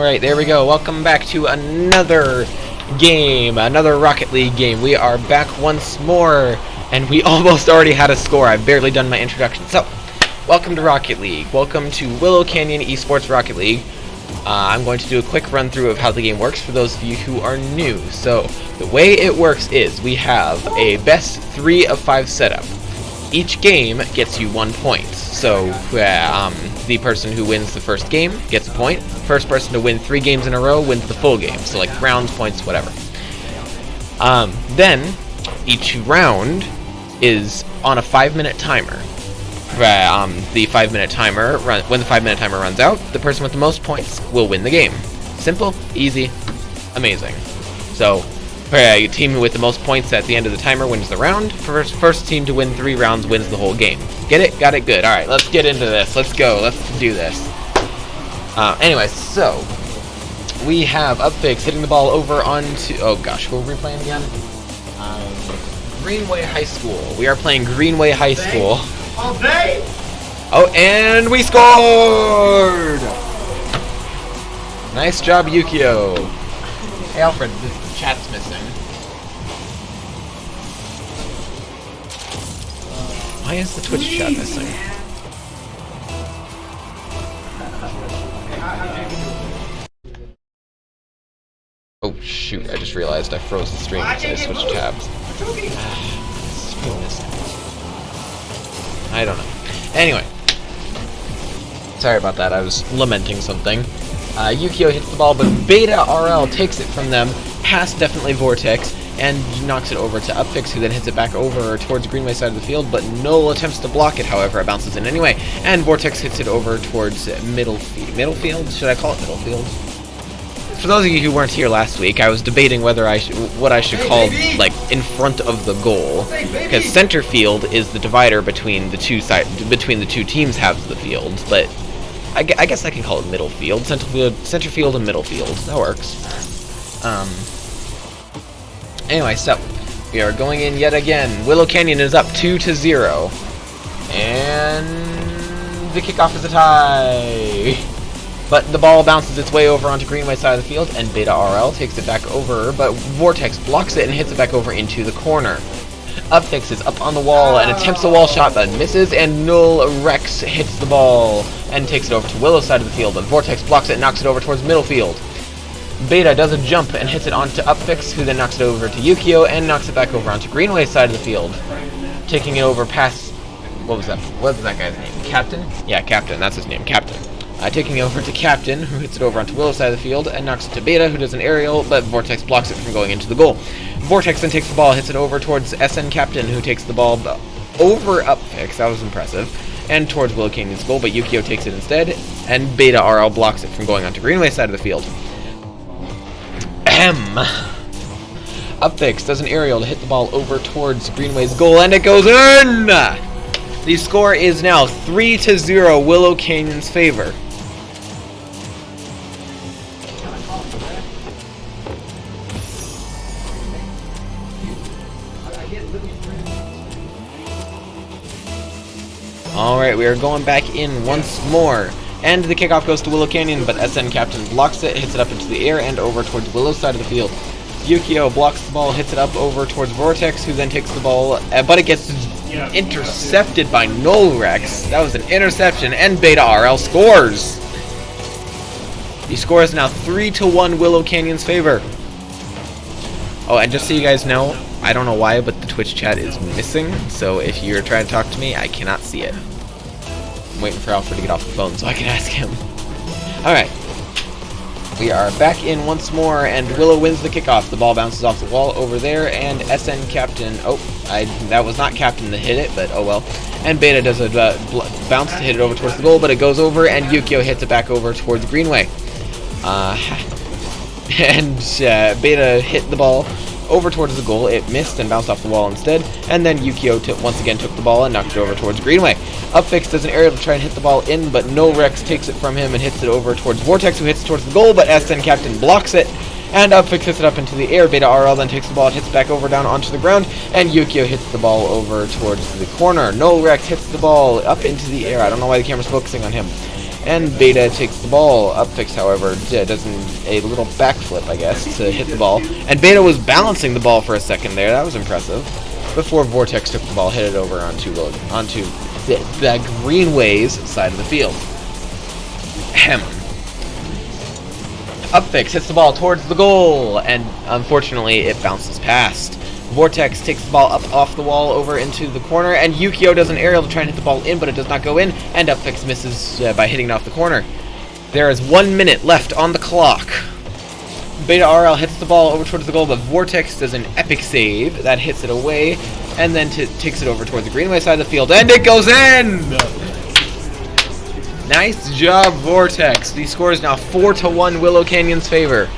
Alright, there we go. Welcome back to another game, another Rocket League game. We are back once more, and we almost already had a score. I've barely done my introduction. So, welcome to Rocket League. Welcome to Willow Canyon Esports Rocket League. I'm going to do a quick run through of how the game works for those of you who are new. So, the way it works is we have a best 3 of 5 setup. Each game gets you 1 point. So, the person who wins the first game gets a point. First person to win 3 games in a row wins the full game. So, like rounds, points, whatever. Then, each round is on a 5-minute timer. The 5-minute timer, when the 5-minute timer runs out, the person with the most points will win the game. Simple, easy, amazing. So, team with the most points at the end of the timer wins the round. First team to win 3 rounds wins the whole game. Get it? Got it? Good. Alright, let's get into this. Let's go. Let's do this. Anyway, so we have Upfix hitting the ball over onto... Oh gosh, what were we playing again? Greenway High School. We are playing Greenway High School. Oh, and we scored! Nice job, Yukio. Hey, Alfred, the chat's missing. Why is the Twitch chat missing? Oh shoot, I just realized I froze the stream because I switched tabs. I don't know. Anyway. Sorry about that, I was lamenting something. Yukio hits the ball, but Beta RL takes it from them, past definitely Vortex, and knocks it over to Upfix, who then hits it back over towards Greenway side of the field, but Null attempts to block it, however, it bounces in anyway, and Vortex hits it over towards middle field? Should I call it middle field? For those of you who weren't here last week, I was debating whether what I should call, like, in front of the goal, because center field is the divider between the two teams' halves of the field, but I guess I can call it middle field, center field and middle field. That works. Anyway, so we are going in yet again. Willow Canyon is up 2-0, and the kickoff is a tie. But the ball bounces its way over onto Greenway side of the field, and Beta RL takes it back over, but Vortex blocks it and hits it back over into the corner. Upfix is up on the wall and attempts a wall shot but misses, and Null Rex hits the ball and takes it over to Willow's side of the field, but Vortex blocks it and knocks it over towards middle field. Beta does a jump and hits it onto Upfix, who then knocks it over to Yukio and knocks it back over onto Greenway's side of the field, taking it over past... What was that guy's name? Captain? Yeah, Captain. That's his name. Captain. Taking it over to Captain, who hits it over onto Willow's side of the field, and knocks it to Beta, who does an aerial, but Vortex blocks it from going into the goal. Vortex then takes the ball, hits it over towards SN Captain, who takes the ball over Upfix, that was impressive, and towards Willow Canyon's goal, but Yukio takes it instead, and Beta RL blocks it from going onto Greenway's side of the field. Upfix does an aerial to hit the ball over towards Greenway's goal, and it goes in! The score is now 3-0 Willow Canyon's favor. Alright, we are going back in once more. And the kickoff goes to Willow Canyon, but SN Captain blocks it, hits it up into the air and over towards Willow's side of the field. Yukio blocks the ball, hits it up over towards Vortex, who then takes the ball, but it gets intercepted by Null Rex. That was an interception, and Beta RL scores! The score is now 3-1 Willow Canyon's favor. Oh, and just so you guys know, I don't know why, but the Twitch chat is missing, so if you're trying to talk to me, I cannot see it. I'm waiting for Alfred to get off the phone so I can ask him. Alright. We are back in once more, and Willow wins the kickoff. The ball bounces off the wall over there, and SN Captain... Oh, that was not Captain that hit it, but oh well. And Beta does a bounce to hit it over towards the goal, but it goes over, and Yukio hits it back over towards Greenway. Beta hit the ball over towards the goal. It missed and bounced off the wall instead, and then Yukio once again took the ball and knocked it over towards Greenway. Upfix does an aerial to try and hit the ball in, but Null Rex takes it from him and hits it over towards Vortex, who hits it towards the goal, but SN Captain blocks it, and Upfix hits it up into the air. Beta RL then takes the ball and hits it back over down onto the ground, and Yukio hits the ball over towards the corner. Null Rex hits the ball up into the air. I don't know why the camera's focusing on him. and Beta takes the ball. Upfix, however, does a little backflip, I guess, to hit the ball. And Beta was balancing the ball for a second there. That was impressive. Before Vortex took the ball, hit it over onto the Greenway's side of the field. Ahem. Upfix hits the ball towards the goal, and unfortunately it bounces past. Vortex takes the ball up off the wall over into the corner, and Yukio does an aerial to try and hit the ball in, but it does not go in, and Upfix misses by hitting it off the corner. There is 1 minute left on the clock. Beta RL hits the ball over towards the goal, but Vortex does an epic save that hits it away, and then takes it over towards the Greenway side of the field, and it goes in! Nice job, Vortex. The score is now 4-1 Willow Canyon's favor.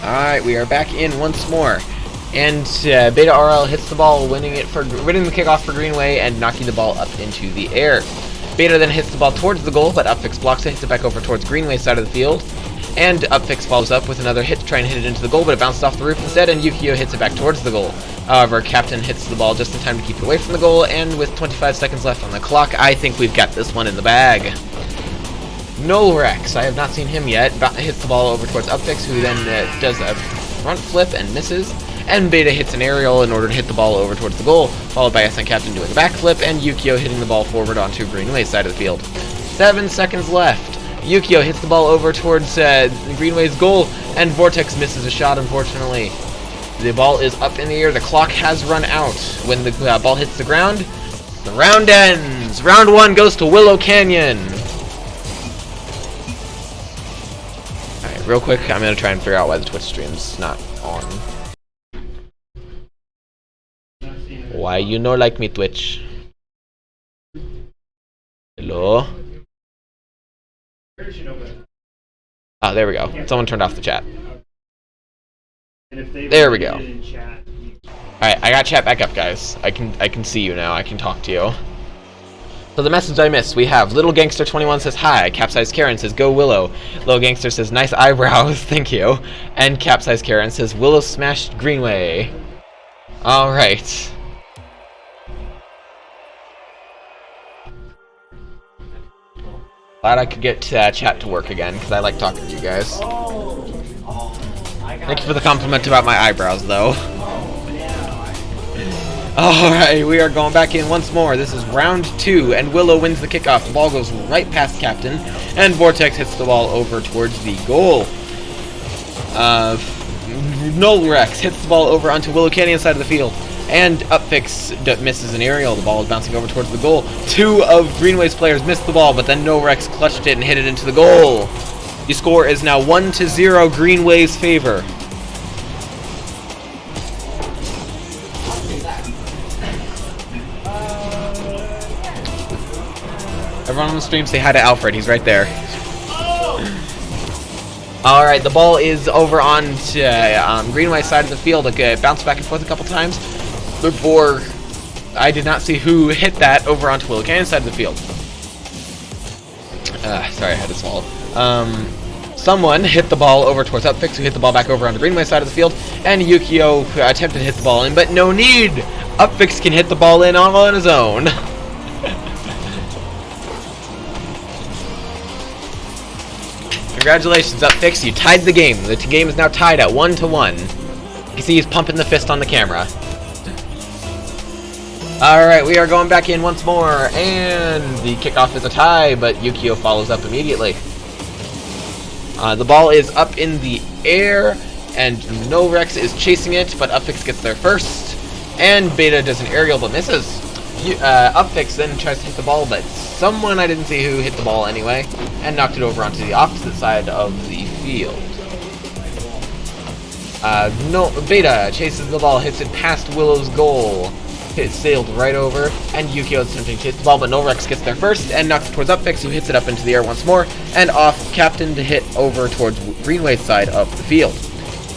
Alright, we are back in once more. And Beta RL hits the ball, winning the kickoff for Greenway and knocking the ball up into the air. Beta then hits the ball towards the goal, but Upfix blocks it, hits it back over towards Greenway's side of the field. And Upfix follows up with another hit to try and hit it into the goal, but it bounces off the roof instead, and Yukio hits it back towards the goal. However, Captain hits the ball just in time to keep it away from the goal, and with 25 seconds left on the clock, I think we've got this one in the bag. Nolrex, I have not seen him yet, hits the ball over towards Upfix, who then does a front flip and misses. And Beta hits an aerial in order to hit the ball over towards the goal, followed by SN Captain doing a backflip, and Yukio hitting the ball forward onto Greenway's side of the field. 7 seconds left. Yukio hits the ball over towards Greenway's goal, and Vortex misses a shot, unfortunately. The ball is up in the air. The clock has run out. When the ball hits the ground, the round ends. Round 1 goes to Willow Canyon. Alright, real quick, I'm going to try and figure out why the Twitch stream's not on. Why you no like me, Twitch? Hello? Oh, there we go. Someone turned off the chat. There we go. Alright, I got chat back up, guys. I can see you now. I can talk to you. So the message I missed, we have Little Gangster 21 says hi, Capsize Karen says go Willow, Little Gangster says nice eyebrows, thank you, and Capsize Karen says Willow smashed Greenway. Alright. Glad I could get chat to work again, because I like talking to you guys. Thank you for the compliment about my eyebrows, though. Alright, we are going back in once more. This is round 2, and Willow wins the kickoff. The ball goes right past Captain, and Vortex hits the ball over towards the goal. Nolrex hits the ball over onto Willow Canyon side of the field. And Upfix misses an aerial. The ball is bouncing over towards the goal. 2 of Greenway's players missed the ball, but then Nolrex clutched it and hit it into the goal. The score is now 1-0 Greenway's favor. Everyone on the stream, say hi to Alfred. He's right there. Alright, the ball is over on Greenway's side of the field. It bounced back and forth a couple times before I did not see who hit that over onto Willow Canyon's side of the field. Sorry, I had to swallow. Someone hit the ball over towards Upfix, who hit the ball back over onto Greenway's side of the field, and Yukio attempted to hit the ball in, but no need! Upfix can hit the ball in all on his own. Congratulations, Upfix, you tied the game. The game is now tied at 1-1. You can see he's pumping the fist on the camera. Alright, we are going back in once more, and the kickoff is a tie, but Yukio follows up immediately. The ball is up in the air, and Nolrex is chasing it, but Upfix gets there first, and Beta does an aerial but misses. Upfix then tries to hit the ball, but someone I didn't see who hit the ball anyway, and knocked it over onto the opposite side of the field. Beta chases the ball, hits it past Willow's goal. It sailed right over, and Yukio is attempting to hit the ball, but Nolrex gets there first and knocks it towards Upfix, who hits it up into the air once more, and off Captain to hit over towards Greenway's side of the field.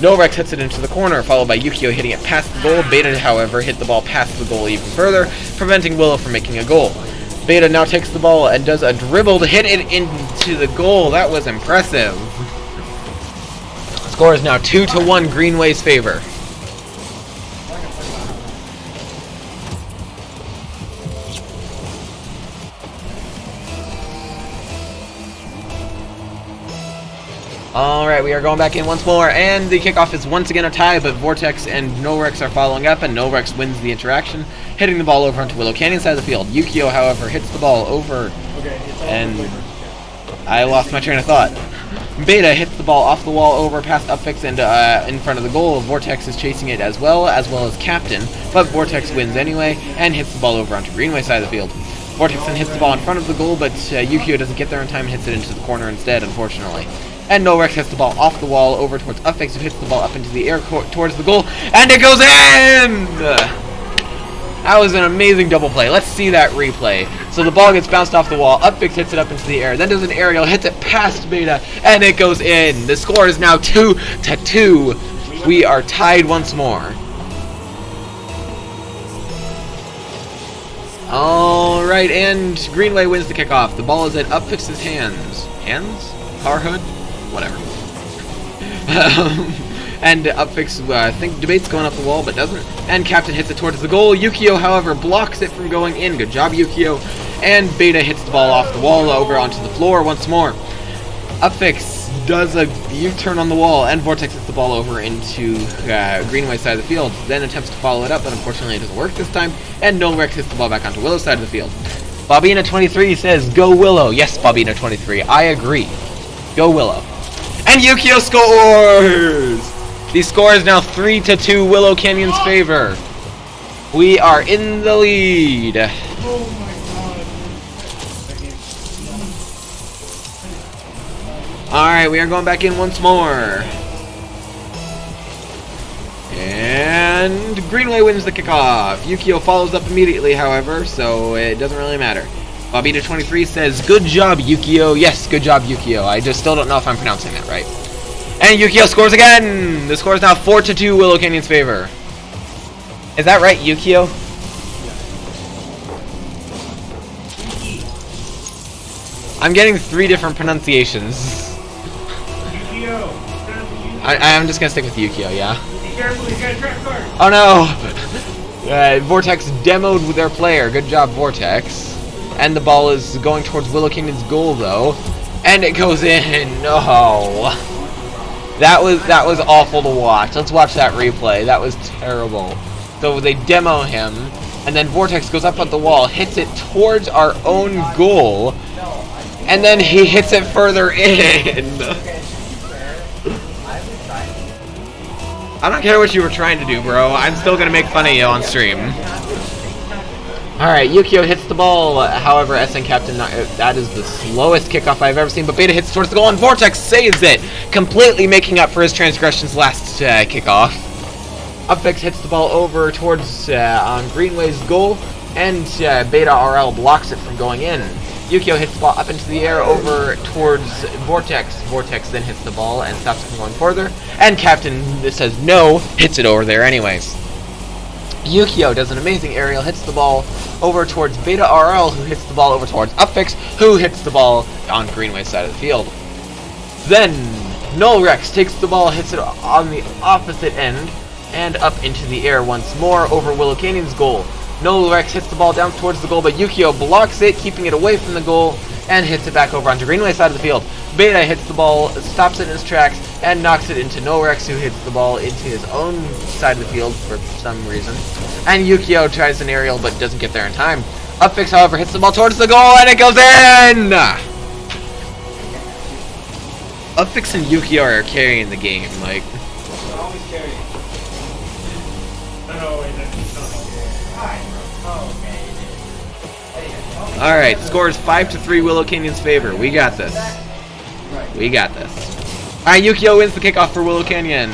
Nolrex hits it into the corner, followed by Yukio hitting it past the goal. Beta, however, hit the ball past the goal even further, preventing Willow from making a goal. Beta now takes the ball and does a dribble to hit it into the goal. That was impressive. Score is now 2-1 Greenway's favor. Alright, we are going back in once more, and the kickoff is once again a tie, but Vortex and Norex are following up, and Norex wins the interaction, hitting the ball over onto Willow Canyon side of the field. Yukio, however, hits the ball over, and I lost my train of thought. Beta hits the ball off the wall over past Upfix and in front of the goal. Vortex is chasing it as well as Captain, but Vortex wins anyway, and hits the ball over onto Greenway side of the field. Vortex then hits the ball in front of the goal, but Yukio doesn't get there in time and hits it into the corner instead, unfortunately. And Norex hits the ball off the wall over towards Upfix, who hits the ball up into the air towards the goal, and it goes in! That was an amazing double play. Let's see that replay. So the ball gets bounced off the wall, Upfix hits it up into the air, then does an aerial, hits it past Beta, and it goes in. The score is now 2-2. We are tied once more. Alright, and Greenway wins the kickoff. The ball is at Upfix's hands. Hands? Car hood? Whatever. And Upfix, I think, debates going up the wall, but doesn't. And Captain hits it towards the goal. Yukio, however, blocks it from going in. Good job, Yukio. And Beta hits the ball off the wall over onto the floor once more. Upfix does a U-turn on the wall, and Vortex hits the ball over into Greenway side of the field. Then attempts to follow it up, but unfortunately it doesn't work this time. And Norex hits the ball back onto Willow's side of the field. Bobina23 says, "Go Willow." Yes, Bobina23, I agree. Go Willow. And Yukio scores! The score is now 3-2 Willow Canyon's favor. We are in the lead. Oh my god. Alright, we are going back in once more. And Greenway wins the kickoff. Yukio follows up immediately, however, so it doesn't really matter. Bobina23 says, "Good job, Yukio." Yes, good job, Yukio. I just still don't know if I'm pronouncing that right. And Yukio scores again! The score is now 4-2 Willow Canyon's favor. Is that right, Yukio? I'm getting 3 different pronunciations. I'm just gonna stick with Yukio, yeah? Be careful, he's got a trap card. Oh no! Vortex demoed with their player. Good job, Vortex. And the ball is going towards Willow Canyon's goal, though. And it goes in. No. That was awful to watch. Let's watch that replay. That was terrible. So they demo him, and then Vortex goes up on the wall, hits it towards our own goal, and then he hits it further in. I don't care what you were trying to do, bro. I'm still gonna make fun of you on stream. Alright, Yukio hits the ball. However, SN Captain, that is the slowest kickoff I've ever seen, but Beta hits towards the goal, and Vortex saves it, completely making up for his transgressions last kickoff. Upfix hits the ball over towards on Greenway's goal, and Beta RL blocks it from going in. Yukio hits the ball up into the air over towards Vortex. Vortex then hits the ball and stops it from going further, and Captain says no, hits it over there anyways. Yukio does an amazing aerial, hits the ball over towards Beta RL, who hits the ball over towards Upfix, who hits the ball on Greenway's side of the field. Then Norex takes the ball, hits it on the opposite end, and up into the air once more over Willow Canyon's goal. Norex hits the ball down towards the goal, but Yukio blocks it, keeping it away from the goal, and hits it back over onto Greenway's side of the field. Beta hits the ball, stops it in its tracks, and knocks it into Norex, who hits the ball into his own side of the field for some reason. And Yukio tries an aerial, but doesn't get there in time. Upfix, however, hits the ball towards the goal, and it goes in! Upfix and Yukio are carrying the game, like... Always carry. No, wait, that's not Alright, score is 5-3 Willow Canyon's favor. We got this. We got this. Alright, Yukio wins the kickoff for Willow Canyon.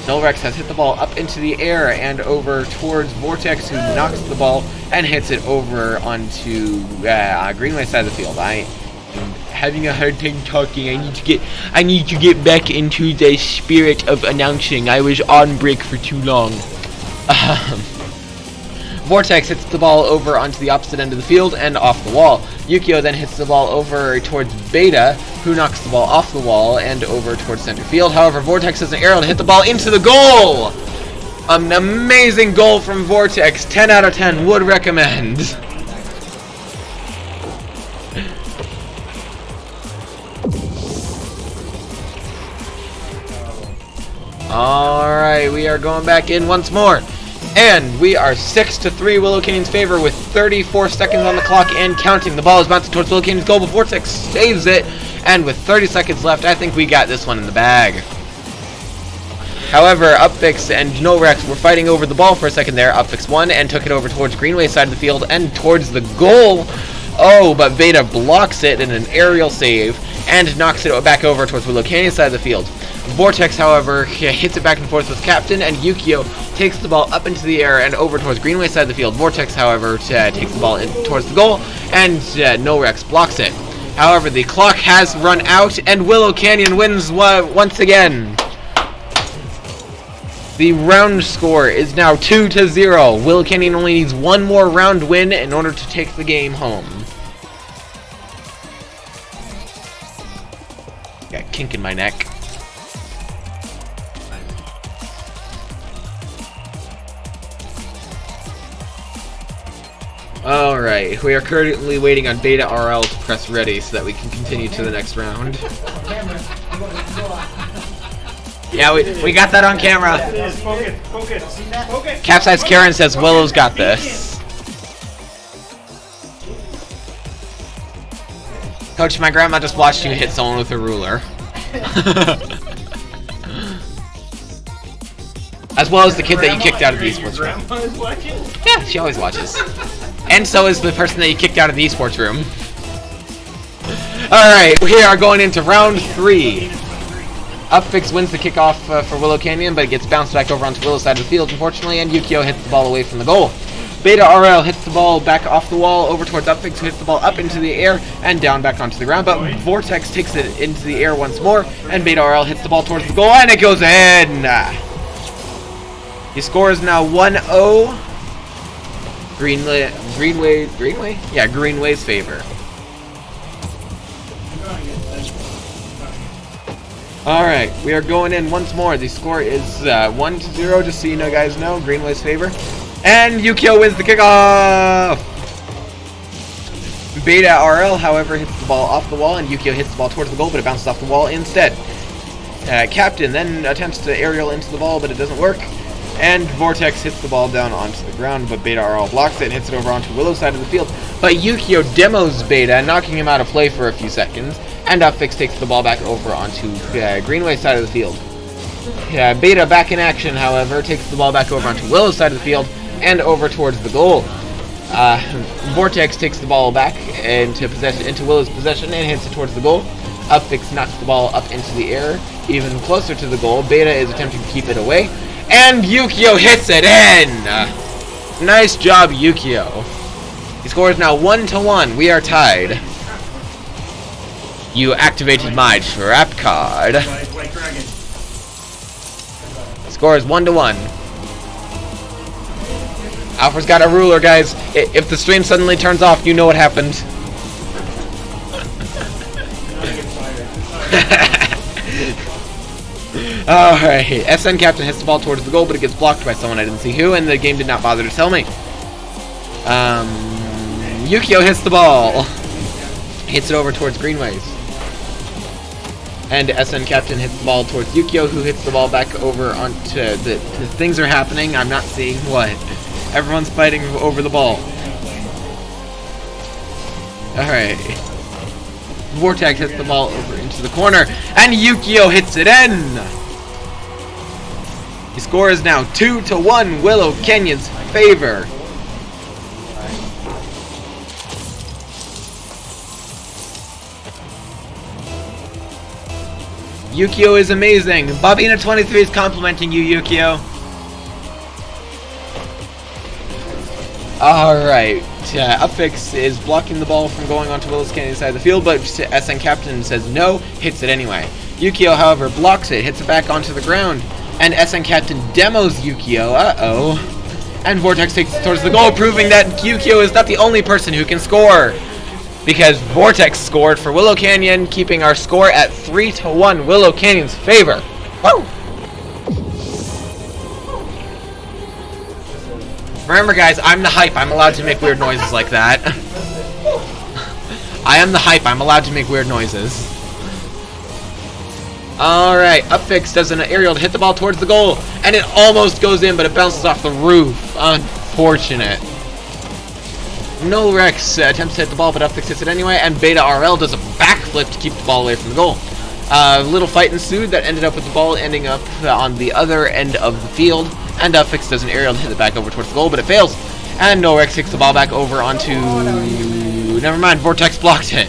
Norex has hit the ball up into the air and over towards Vortex, who knocks the ball and hits it over onto Greenway side of the field. I am having a hard time talking. I need to get back into the spirit of announcing. I was on break for too long. Vortex hits the ball over onto the opposite end of the field and off the wall. Yukio then hits the ball over towards Beta, who knocks the ball off the wall and over towards center field. However, Vortex has an arrow to hit the ball into the goal! An amazing goal from Vortex. 10 out of 10 would recommend. Alright, we are going back in once more. And we are 6-3 Willow Canyon's favor with 34 seconds on the clock and counting. The ball is bouncing towards Willow Canyon's goal, but Vortex saves it. And with 30 seconds left, I think we got this one in the bag. However, Upfix and Norex were fighting over the ball for a second there. Upfix won and took it over towards Greenway's side of the field and towards the goal. Oh, but Beta blocks it in an aerial save and knocks it back over towards Willow Canyon's side of the field. Vortex, however, hits it back and forth with Captain, and Yukio takes the ball up into the air and over towards Greenway's side of the field. Vortex, however, takes the ball in towards the goal, and Norex blocks it. However, the clock has run out, and Willow Canyon wins once again. The round score is now 2-0. Willow Canyon only needs one more round win in order to take the game home. Got a kink in my neck. Alright, we are currently waiting on Beta RL to press ready so that we can continue to the next round. Yeah, we got that on camera. Focus. Capsize Karen says Willow's got this. Coach, my grandma just watched you hit someone with a ruler. As well as the kid that you kicked out of the esports room. Yeah, she always watches. And so is the person that you kicked out of the esports room. Alright, we are going into round 3. Upfix wins the kickoff for Willow Canyon, but it gets bounced back over onto Willow's side of the field, unfortunately, and Yukio hits the ball away from the goal. Beta RL hits the ball back off the wall over towards Upfix, who hits the ball up into the air and down back onto the ground, but Vortex takes it into the air once more, and Beta RL hits the ball towards the goal, and it goes in! The score is now 1-0. Greenway? Yeah, Greenway's favor. Alright, we are going in once more. The score is 1-0, just so you guys know, Greenway's favor. And Yukio wins the kickoff! Beta RL, however, hits the ball off the wall, and Yukio hits the ball towards the goal, but it bounces off the wall instead. Captain then attempts to aerial into the ball, but it doesn't work. And Vortex hits the ball down onto the ground, but Beta RL blocks it and hits it over onto Willow's side of the field. But Yukio demos Beta, knocking him out of play for a few seconds, and Upfix takes the ball back over onto Greenway's side of the field. Beta back in action, however, takes the ball back over onto Willow's side of the field and over towards the goal. Vortex takes the ball back into Willow's possession and hits it towards the goal. Upfix knocks the ball up into the air, even closer to the goal. Beta is attempting to keep it away. And Yukio hits it in! Nice job, Yukio. The score is now 1-1. We are tied. You activated my trap card. The score is 1-1. Alpha's got a ruler, guys. If the stream suddenly turns off, you know what happened. Alright, SN Captain hits the ball towards the goal, but it gets blocked by someone I didn't see who, and the game did not bother to tell me. Yukio hits the ball. Hits it over towards Greenway's. And SN Captain hits the ball towards Yukio, who hits the ball back over onto the things are happening. I'm not seeing what. Everyone's fighting over the ball. Alright. Vortex hits the ball over into the corner, and Yukio hits it in! The score is now 2-1, Willow Canyon's favor. Yukio is amazing. Bobina23 is complimenting you, Yukio. Alright, Upfix is blocking the ball from going onto Willow's Canyon side of the field, but SN Captain says no, hits it anyway. Yukio, however, blocks it, hits it back onto the ground, and SN Captain demos Yukio, and Vortex takes it towards the goal, proving that Yukio is not the only person who can score. Because Vortex scored for Willow Canyon, keeping our score at 3-1 Willow Canyon's favor. Woo! Remember guys, I'm the hype. I'm allowed to make weird noises like that. I am the hype. I'm allowed to make weird noises. Alright, Upfix does an aerial to hit the ball towards the goal, and it almost goes in, but it bounces off the roof. Unfortunate. No Rex attempts to hit the ball, but Upfix hits it anyway, and Beta RL does a backflip to keep the ball away from the goal. A little fight ensued that ended up with the ball ending up on the other end of the field, and Upfix does an aerial to hit it back over towards the goal, but it fails. And No Rex kicks the ball back over onto... Never mind, Vortex blocked it.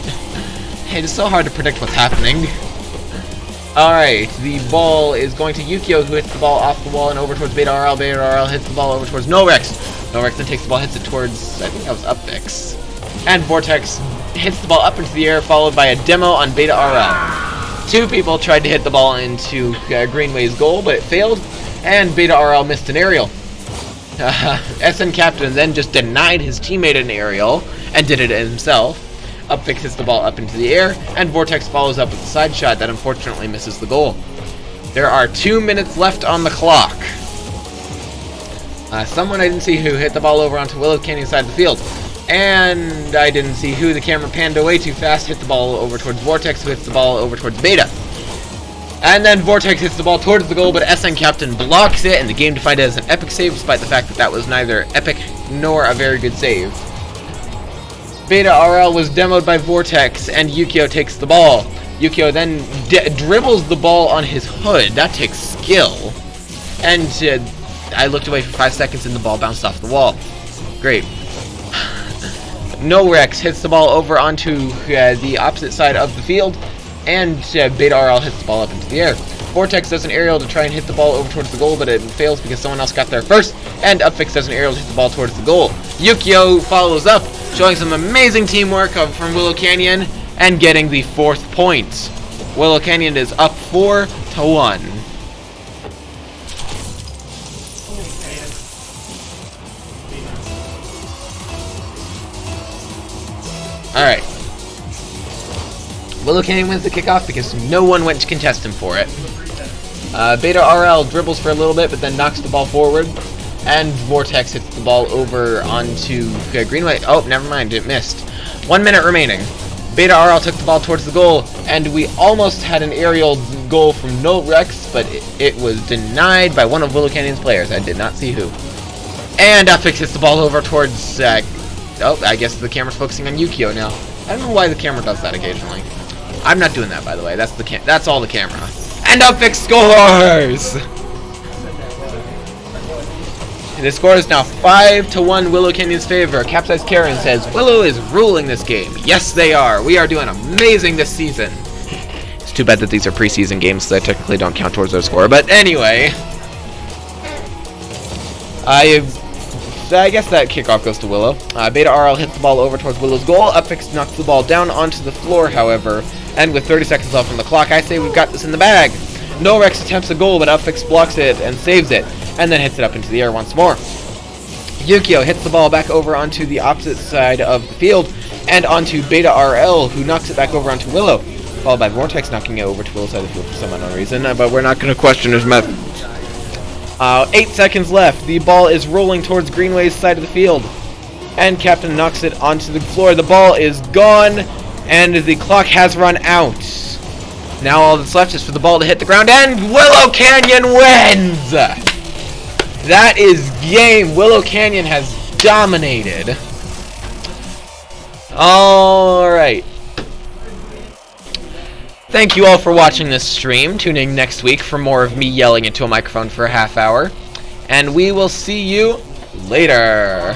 It is so hard to predict what's happening. Alright, the ball is going to Yukio, who hits the ball off the wall and over towards Beta RL. Beta RL hits the ball over towards No Rex. No Rex then takes the ball, hits it towards, I think that was Upfix. And Vortex hits the ball up into the air, followed by a demo on Beta RL. Two people tried to hit the ball into Greenway's goal, but it failed, and Beta RL missed an aerial. SN Captain then just denied his teammate an aerial, and did it himself. Upfix hits the ball up into the air, and Vortex follows up with a side shot that unfortunately misses the goal. There are 2 minutes left on the clock. Someone I didn't see who hit the ball over onto Willow Canyon side of the field. And I didn't see who, the camera panned away too fast, hit the ball over towards Vortex, who hits the ball over towards Beta. And then Vortex hits the ball towards the goal, but SN Captain blocks it, and the game defined it as an epic save, despite the fact that that was neither epic nor a very good save. Beta RL was demoed by Vortex, and Yukio takes the ball. Yukio then dribbles the ball on his hood. That takes skill. And I looked away for 5 seconds, and the ball bounced off the wall. Great. No Rex hits the ball over onto the opposite side of the field, and Beta RL hits the ball up into the air. Vortex does an aerial to try and hit the ball over towards the goal, but it fails because someone else got there first, and Upfix does an aerial to hit the ball towards the goal. Yukio follows up, showing some amazing teamwork from Willow Canyon, and getting the 4th point. Willow Canyon is up 4-1. Alright. Willow Canyon wins the kickoff because no one went to contest him for it. Beta RL dribbles for a little bit, but then knocks the ball forward. And Vortex hits the ball over onto Greenway. Oh, never mind, it missed. 1 minute remaining. Beta RL took the ball towards the goal, and we almost had an aerial goal from No Rex, but it was denied by one of Willow Canyon's players. I did not see who. And Upfix hits the ball over towards... oh, I guess the camera's focusing on Yukio now. I don't know why the camera does that occasionally. I'm not doing that, by the way. That's all the camera. And Upfix scores! The score is now 5-1 Willow Canyon's favor. Capsize Karen says, Willow is ruling this game. Yes, they are. We are doing amazing this season. It's too bad that these are preseason games, so they technically don't count towards their score. But anyway, I guess that kickoff goes to Willow. Beta RL hits the ball over towards Willow's goal. Upfix knocks the ball down onto the floor, however. And with 30 seconds left on the clock, I say we've got this in the bag. No Rex attempts a goal, but Upfix blocks it and saves it, and then hits it up into the air once more. Yukio hits the ball back over onto the opposite side of the field, and onto Beta RL, who knocks it back over onto Willow, followed by Vortex knocking it over to Willow's side of the field for some unknown reason, but we're not going to question his method. 8 seconds left. The ball is rolling towards Greenway's side of the field, and Captain knocks it onto the floor. The ball is gone, and the clock has run out. Now all that's left is for the ball to hit the ground, and Willow Canyon wins! That is game. Willow Canyon has dominated. Alright. Thank you all for watching this stream. Tune in next week for more of me yelling into a microphone for a half hour. And we will see you later.